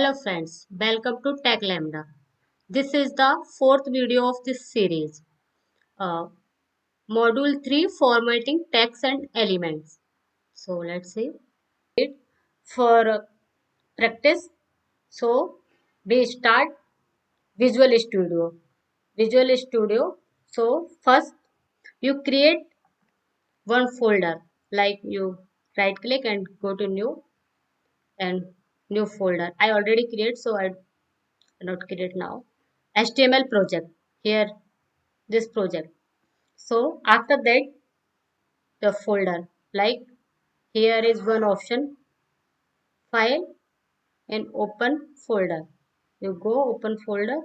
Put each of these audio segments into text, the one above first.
Hello friends, welcome to Tech Lambda. This is the fourth video of this series. Uh, Module 3 Formatting Text and Elements. So let's see it for practice. So we start Visual Studio. Visual Studio. So first you create one folder, like you right click and go to new and new folder. I already create, so I not create now. HTML project, here this project. So after that the folder, like here is one option, file and open folder. You go open folder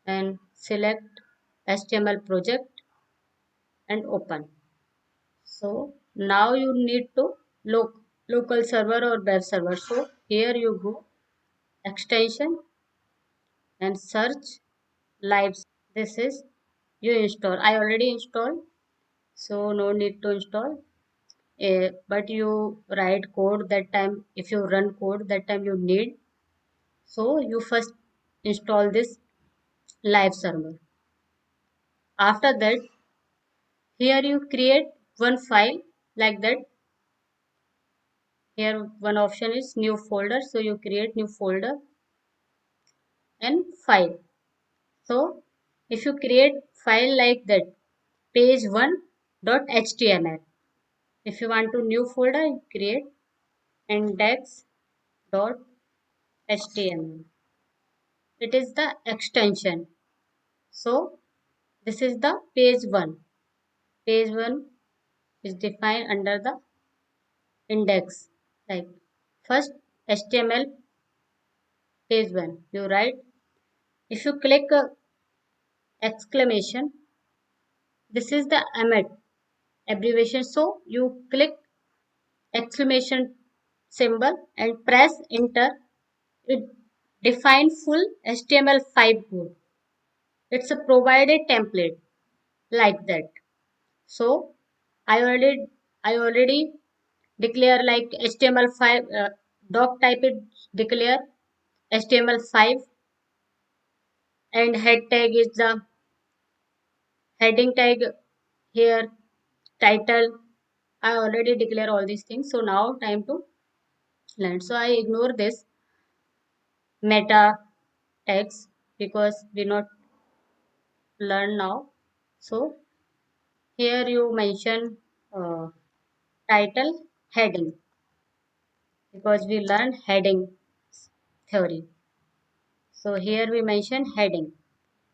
and select HTML project and open. So now you need to local server or web server. So here you go extension and search live. This is you install. I already installed, so no need to install. But you write code that time, if you run code that time you need. So you first install this live server. After that, here you create one file like that. Here one option is new folder, so you create new folder and file. So if you create file like that, page1.html. If you want to new folder, you create index.html. It is the extension. So this is the page 1. Page 1 is defined under the index. Like first HTML page 1. You write. If you click exclamation, this is the emit abbreviation. So you click exclamation symbol and press enter. It defines full HTML5 code. It's a provided template like that. So I already I already declare like HTML5 doc type it declare HTML5 and head tag is the heading tag here title. I already declare all these things. So now time to learn. So I ignore this meta text because we not learn now. So here you mention title heading because we learn heading theory. So here we mention heading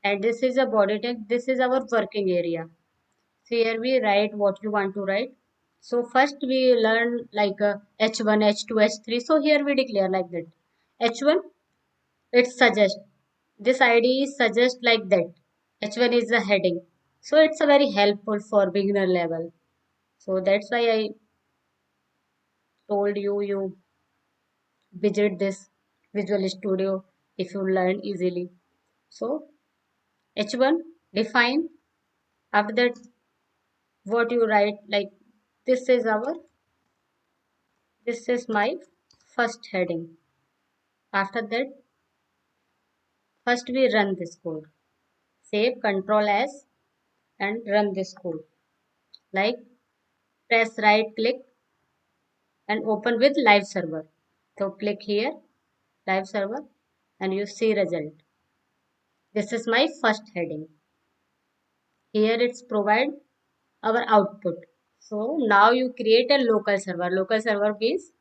and this is a body tag. This is our working area. So here we write what you want to write. So first we learn like H1, H2, H3. So here we declare like that. H1, it suggests. This ID is suggest like that. H1 is the heading. So it's a very helpful for beginner level. So that's why I told you visit this Visual Studio if you learn easily. So H1 define. After that what you write like this is our this is my first heading. After that first we run this code. Save Control S and run this code. Like press right click and open with live server. So click here live server and you see result. This is my first heading. Here it's provide our output. So now you create a local server. Local server means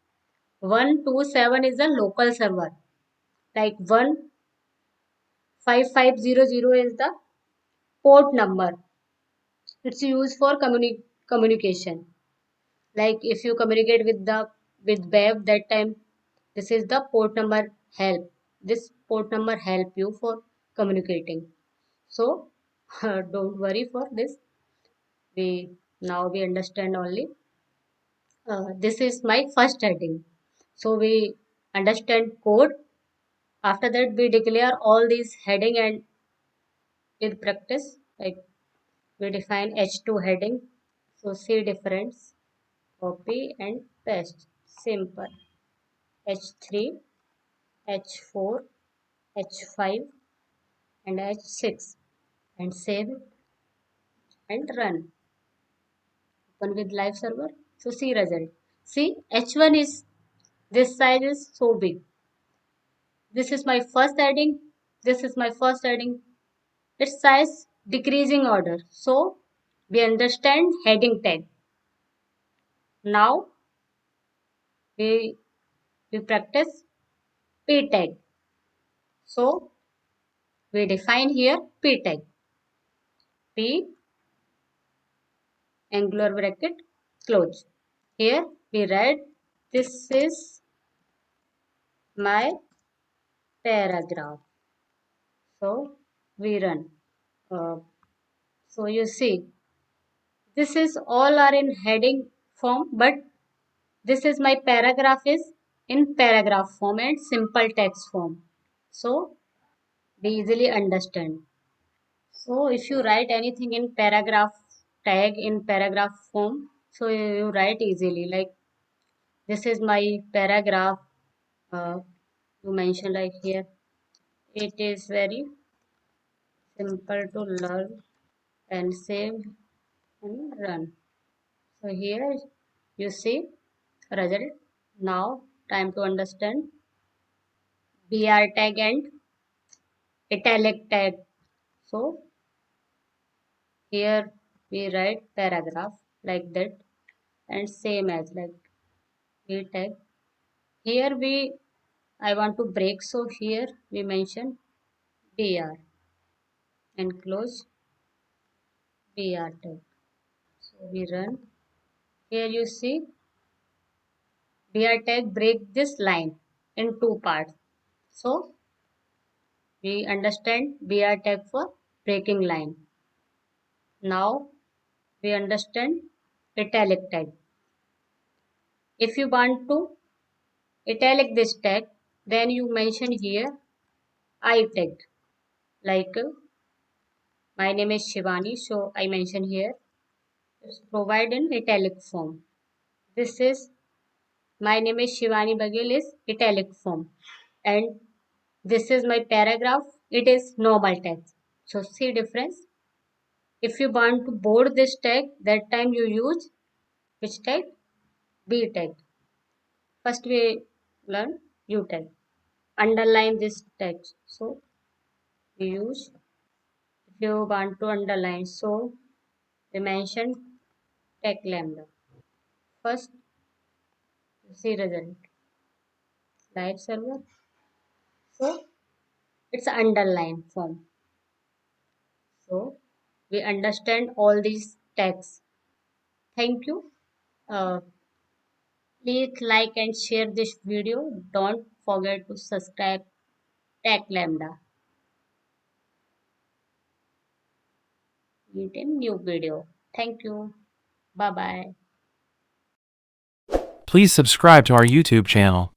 127 is a local server. Like 15500 is the port number. It's used for communication. Like if you communicate with the with web that time, this is the port number help. This port number help you for communicating. So don't worry for this. We now we understand only. This is my first heading. So we understand code. After that we declare all these heading and with practice like we define H2 heading. So see difference, copy and paste. Simple. H3 H4, H5 and H6 and save it and run. Open with live server. So see result. See H1 is this size is so big. This is my first heading. This is my first heading. Its size decreasing order. So we understand heading tag. Now we practice p tag. So we define here p tag. P angular bracket close. Here we write this is my paragraph. So we run. Uh, so you see this is all are in heading form, but this is my paragraph is in paragraph form and simple text form. So we easily understand. So if you write anything in paragraph tag in paragraph form, so you write easily like this is my paragraph. You mention like here. It is very simple to learn and save and run. So here you see result. Now time to understand BR tag and italic tag. So here we write paragraph like that and same as like B tag. Here we I want to break, so here we mention BR and close BR tag. So we run. Here you see BR tag break this line in two parts. So we understand BR tag for breaking line. Now we understand italic tag. If you want to italic this tag, then you mention here I tag. Like my name is Shivani, so I mention here it's provide in italic form. This is my name is Shivani Bagel is italic form, and this is my paragraph. It is normal text. So see difference. If you want to bold this tag, that time you use which tag? B tag. First we learn U tag. Underline this text. So we use if you want to underline. So we mention tag lambda. First see result live server. So it's underline form. So we understand all these tags. Thank you. Uh, Please like and share this video. Don't forget to subscribe Tech Lambda. Meet in new video. Thank you. Bye bye. Please subscribe to our YouTube channel.